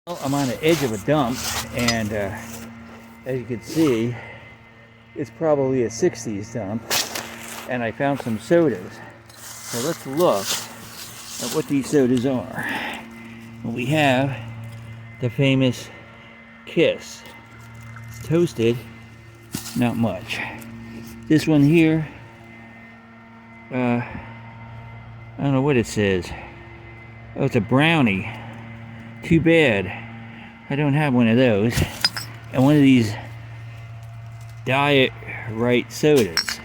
Well, I'm on the edge of a dump, and as you can see, it's probably a 60s dump, and I found some sodas. So let's look at what these sodas are. Well, we have the famous Kiss. It's toasted, not much. This one here, I don't know what it says. Oh, it's a brownie. Too bad I don't have one of those. And one of these Diet Right sodas.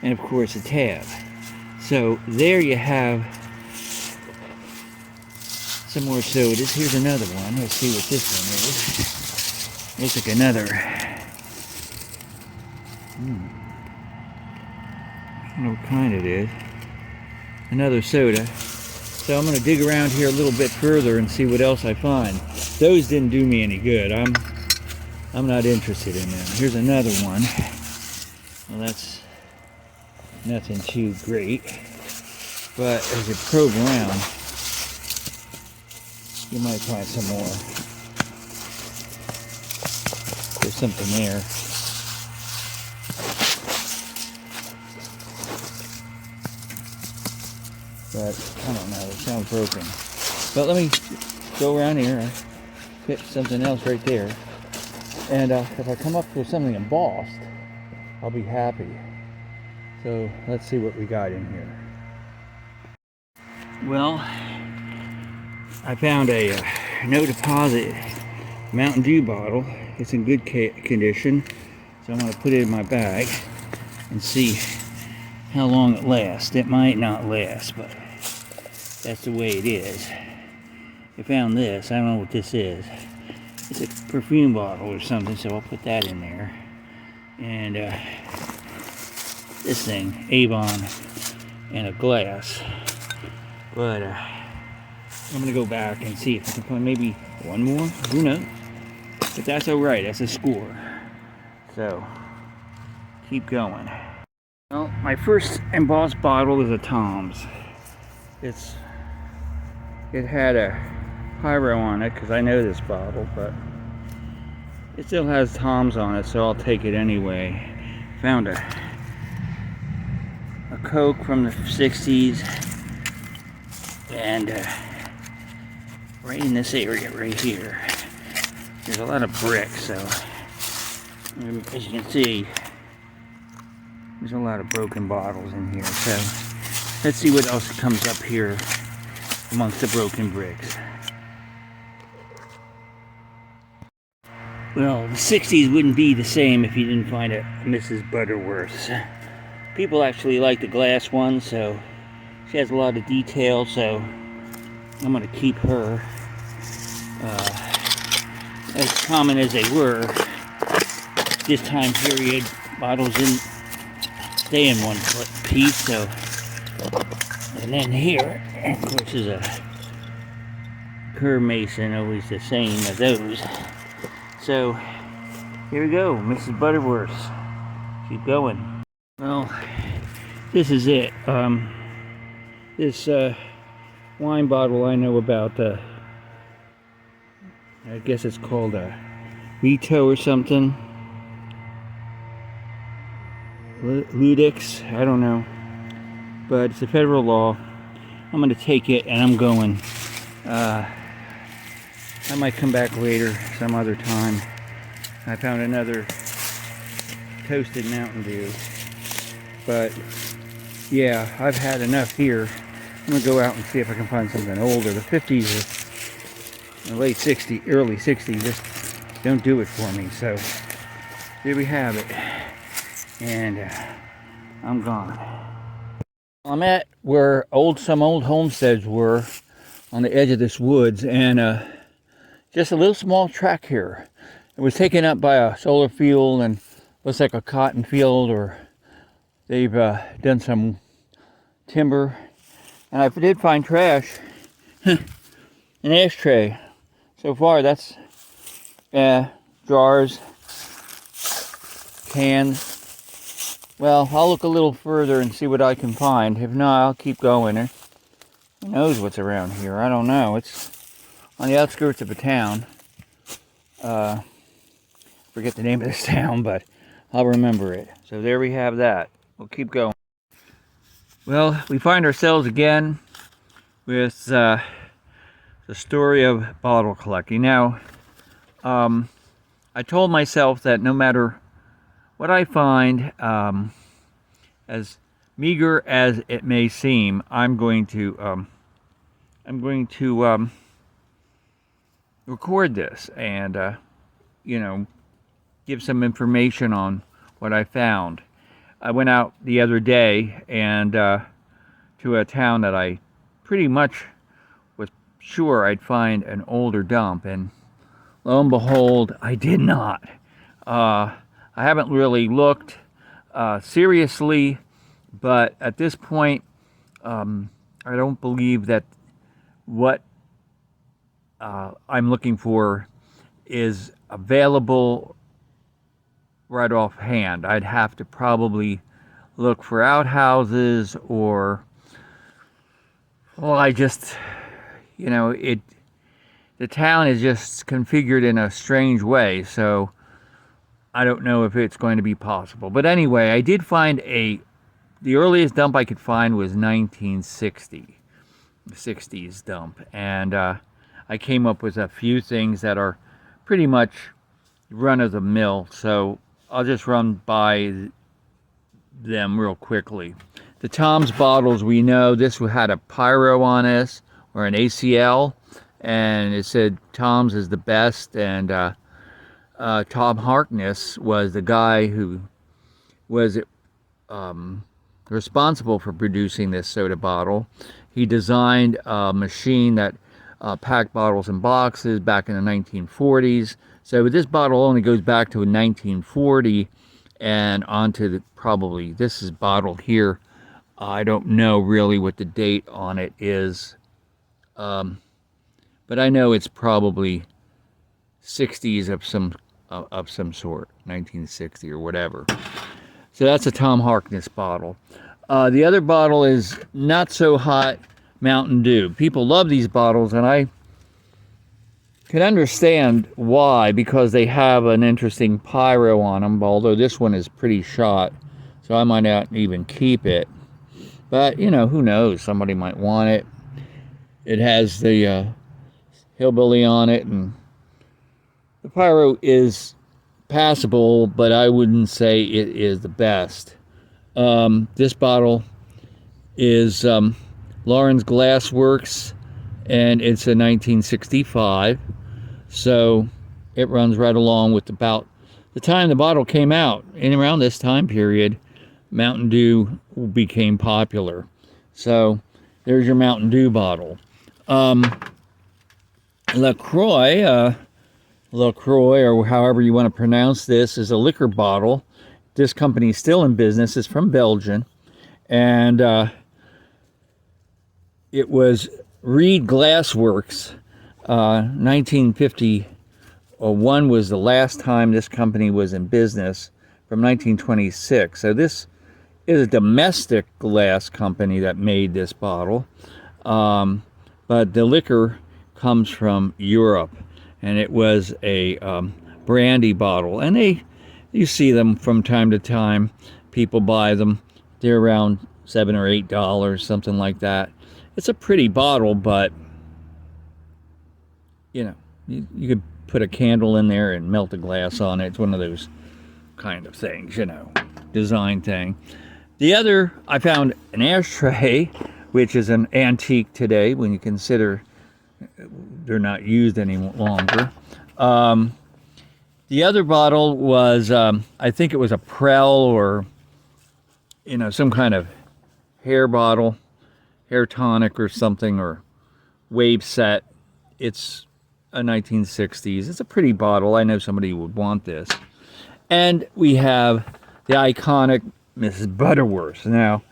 And of course a tab. So there you have some more sodas. Here's another one. Let's see what this one is. Looks like another. I don't know what kind it is. Another soda. So I'm going to dig around here a little bit further and see what else I find. Those didn't do me any good. I'm not interested in them. Here's another one. Well, that's nothing too great. But as you probe around, you might find some more. There's something there. But I don't know, it sounds broken. But let me go around here and hit something else right there. And if I come up with something embossed, I'll be happy. So let's see what we got in here. Well, I found a no deposit Mountain Dew bottle. It's in good condition. So I'm going to put it in my bag and see how long it lasts. It might not last, but that's the way it is. I found this. I don't know what this is. It's a perfume bottle or something, so I'll put that in there. And this thing, Avon, and a glass. But I'm gonna go back and see if I can find maybe one more. Who knows? But that's all right. That's a score. So keep going. Well, my first embossed bottle is a Tom's. It had a pyro on it because I know this bottle, but it still has Tom's on it, so I'll take it anyway. Found a Coke from the 60s, and right in this area right here, there's a lot of bricks, so as you can see, there's a lot of broken bottles in here. So let's see what else comes up here amongst the broken bricks. Well, the 60s wouldn't be the same if you didn't find a Mrs. Butterworth's. People actually like the glass one, so she has a lot of detail, so I'm going to keep her. As common as they were, this time period, bottles didn't stay in one piece, so. And then here, of course, is a curve mason, always the same as those. So, here we go, Mrs. Butterworth. Keep going. Well, this is it. This wine bottle I know about, I guess it's called a Vito or something. Relics, I don't know. But it's a federal law. I'm going to take it and I'm going. I might come back later, some other time. I found another toasted Mountain Dew. But yeah, I've had enough here. I'm going to go out and see if I can find something older. The 50s or the late 60s, early 60s just don't do it for me. So there we have it. And I'm gone. I'm at where some old homesteads were on the edge of this woods, and just a little small tract here. It was taken up by a solar field and looks like a cotton field, or they've done some timber. And I did find trash, an ashtray. So far that's jars, cans. Well, I'll look a little further and see what I can find. If not, I'll keep going. Who knows what's around here? I don't know. It's on the outskirts of a town. Forget the name of this town, but I'll remember it. So there we have that. We'll keep going. Well, we find ourselves again with the story of bottle collecting. Now, I told myself that no matter what I find, as meager as it may seem, I'm going to record this and give some information on what I found. I went out the other day and to a town that I pretty much was sure I'd find an older dump, and lo and behold, I did not. I haven't really looked seriously, but at this point, I don't believe that what I'm looking for is available right offhand. I'd have to probably look for outhouses, or, well, the town is just configured in a strange way, so I don't know if it's going to be possible. But anyway, I did find the earliest dump I could find was 1960s dump, and I came up with a few things that are pretty much run of the mill, so I'll just run by them real quickly. The Tom's bottles, we know this had a pyro on this, or an ACL, and it said Tom's is the best, and Tom Harkness was the guy who was responsible for producing this soda bottle. He designed a machine that packed bottles in boxes back in the 1940s. So this bottle only goes back to 1940 and onto probably this is bottled here. I don't know really what the date on it is, but I know it's probably 60s of some sort, 1960 or whatever. So that's a Tom Harkness bottle. The other bottle is Not So Hot Mountain Dew. People love these bottles, and I can understand why, because they have an interesting pyro on them, although this one is pretty shot, so I might not even keep it. But, who knows? Somebody might want it. It has the hillbilly on it, and the pyro is passable, but I wouldn't say it is the best. This bottle is Lawrence Glass Works, and it's a 1965, so it runs right along with about the time the bottle came out. And around this time period, Mountain Dew became popular. So there's your Mountain Dew bottle. LaCroix, or however you want to pronounce this, is a liquor bottle. This company is still in business. It's from Belgium, and it was Reed Glass Works. 1951 was the last time this company was in business, from 1926. So this is a domestic glass company that made this bottle, but the liquor comes from Europe, and it was a brandy bottle, and you see them from time to time. People buy them. They're around $7 or $8, something like that. It's a pretty bottle, but you could put a candle in there and melt a glass on it. It's one of those kind of things, design thing. The other, I found an ashtray, which is an antique today when you consider they're not used any longer. The other bottle was, I think it was a Prel, or some kind of hair bottle, hair tonic or something, or wave set. It's a 1960s. It's a pretty bottle. I know somebody would want this. And we have the iconic Mrs. Butterworth. Now,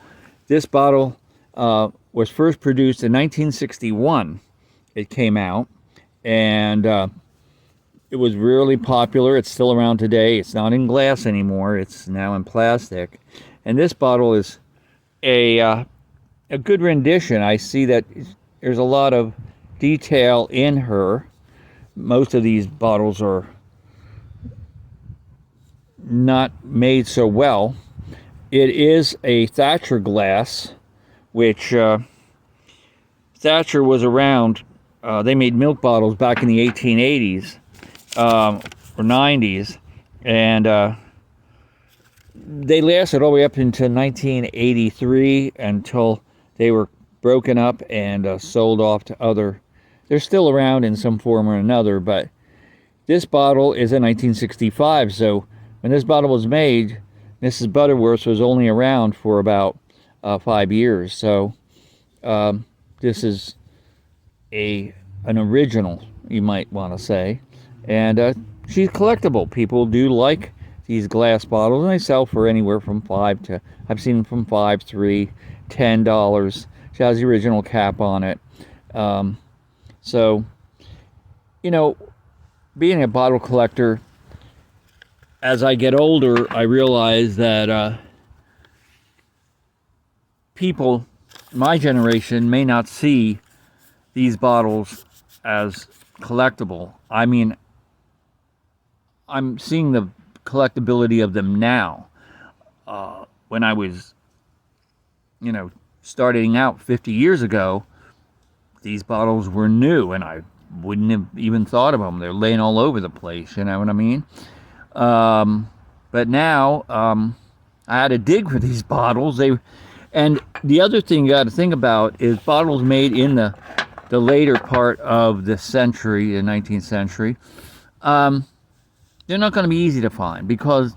this bottle was first produced in 1961. It came out, and it was really popular. It's still around today. It's not in glass anymore. It's now in plastic. And this bottle is a good rendition. I see that there's a lot of detail in her. Most of these bottles are not made so well. It is a Thatcher glass, which Thatcher was around. They made milk bottles back in the 1880s or 90s, and they lasted all the way up into 1983 until they were broken up and sold off to other. They're still around in some form or another, but this bottle is a 1965. So when this bottle was made, Mrs. Butterworth was only around for about 5 years. So this is an original, you might want to say, and she's collectible. People do like these glass bottles, and they sell for anywhere from I've seen them from $5, $3, $10. She has the original cap on it. So, you know, being a bottle collector, as I get older, I realize that people, my generation, may not see these bottles as collectible. I mean, I'm seeing the collectability of them now. When I was, starting out 50 years ago, these bottles were new, and I wouldn't have even thought of them. They're laying all over the place, you know what I mean? But now, I had to dig for these bottles. And the other thing you got to think about is bottles made in the later part of the century, the 19th century. They're not going to be easy to find, because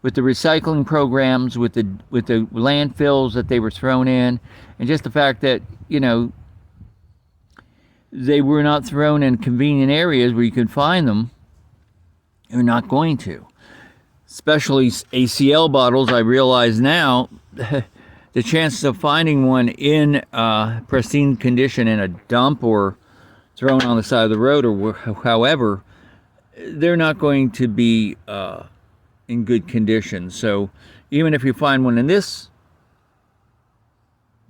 with the recycling programs, with the landfills that they were thrown in, and just the fact that, they were not thrown in convenient areas where you could find them, you're not going to. Especially ACL bottles, I realize now, the chances of finding one in pristine condition in a dump or thrown on the side of the road or however, they're not going to be in good condition. So even if you find one in this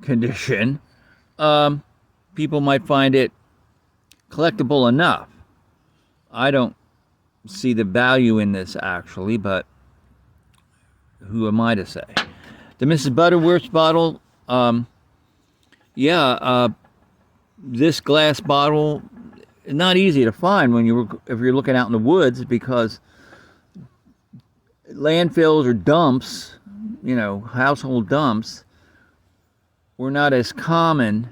condition, people might find it collectible enough. I don't see the value in this, actually, but who am I to say? The Mrs. Butterworth bottle, this glass bottle is not easy to find if you're looking out in the woods, because landfills or dumps, household dumps, were not as common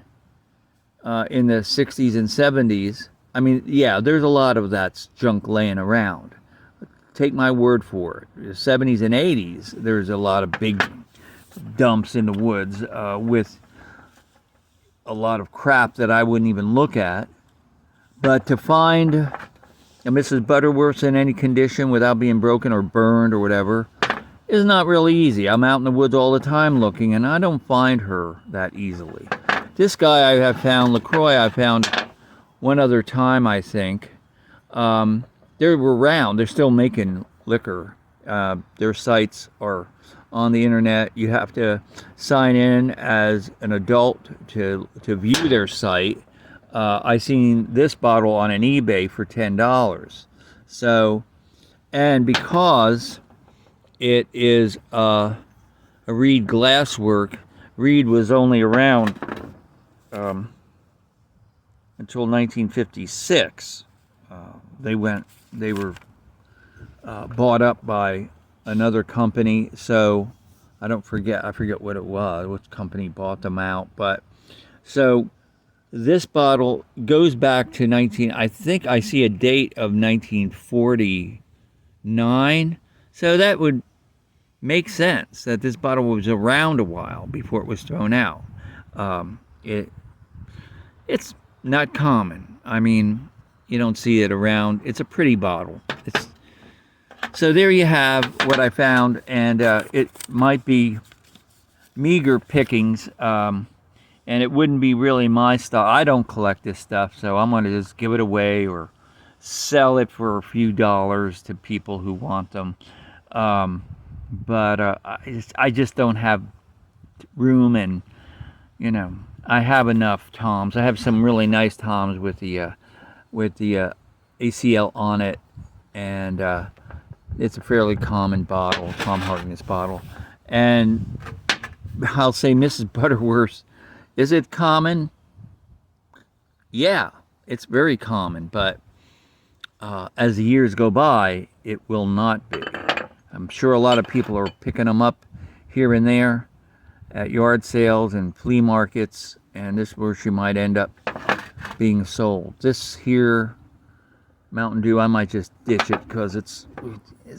in the 60s and 70s. I mean, yeah, there's a lot of that junk laying around. Take my word for it. The 70s and 80s, there's a lot of big dumps in the woods with a lot of crap that I wouldn't even look at. But to find a Mrs. Butterworth in any condition without being broken or burned or whatever is not really easy. I'm out in the woods all the time looking, and I don't find her that easily. This guy I have found, LaCroix, I found one other time, I think. They're around. They're still making liquor. Their sites are on the internet. You have to sign in as an adult to view their site. I seen this bottle on an eBay for $10. So, and because it is a Reed glasswork, Reed was only around until 1956. They were bought up by another company, so I forget what it was, which company bought them out. But so this bottle goes back to I think I see a date of 1949. So that would make sense that this bottle was around a while before it was thrown out. It's not common. I mean, you don't see it around. It's a pretty bottle. So there you have what I found, and it might be meager pickings, and it wouldn't be really my style. I don't collect this stuff, so I'm going to just give it away or sell it for a few dollars to people who want them. But I just don't have room, and I have enough toms. I have some really nice toms with the ACL on it, and It's a fairly common bottle, Tom Harkness bottle. And I'll say Mrs. Butterworth's, is it common? Yeah, it's very common, but as the years go by, it will not be. I'm sure a lot of people are picking them up here and there at yard sales and flea markets, and this is where she might end up being sold. This here, Mountain Dew, I might just ditch it because it's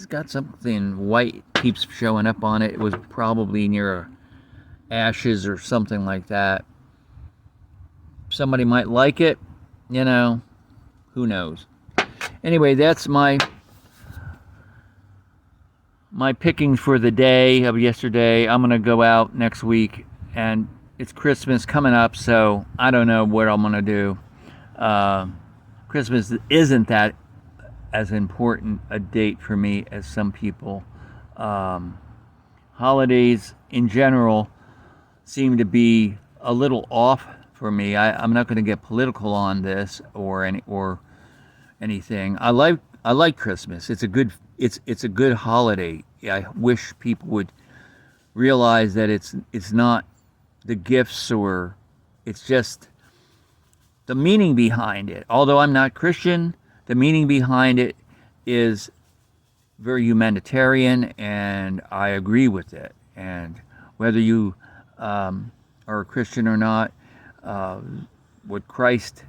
got something white keeps showing up on it. It was probably near ashes or something like that. Somebody might like it, you know, who knows. Anyway, that's my pickings for the day of yesterday. I'm going to go out next week, and it's Christmas coming up, so I don't know what I'm going to do. Christmas isn't that as important a date for me as some people. Holidays in general seem to be a little off for me. I'm not going to get political on this or anything. I like Christmas. It's a good holiday. I wish people would realize that it's not the gifts, or it's just the meaning behind it. Although I'm not Christian, the meaning behind it is very humanitarian, and I agree with it. And whether you are a Christian or not, what Christ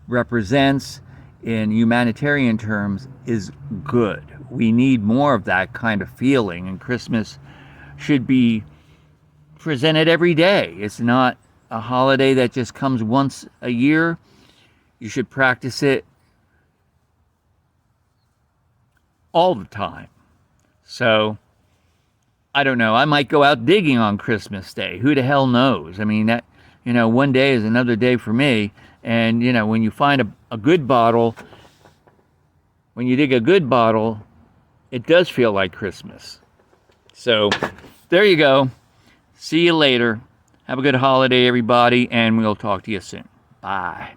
represents in humanitarian terms is good. We need more of that kind of feeling, and Christmas should be presented every day. It's not a holiday that just comes once a year. You should practice it all the time. So, I don't know. I might go out digging on Christmas Day. Who the hell knows? I mean, that, one day is another day for me. And, when you find a good bottle, when you dig a good bottle, it does feel like Christmas. So, there you go. See you later. Have a good holiday, everybody, and we'll talk to you soon. Bye.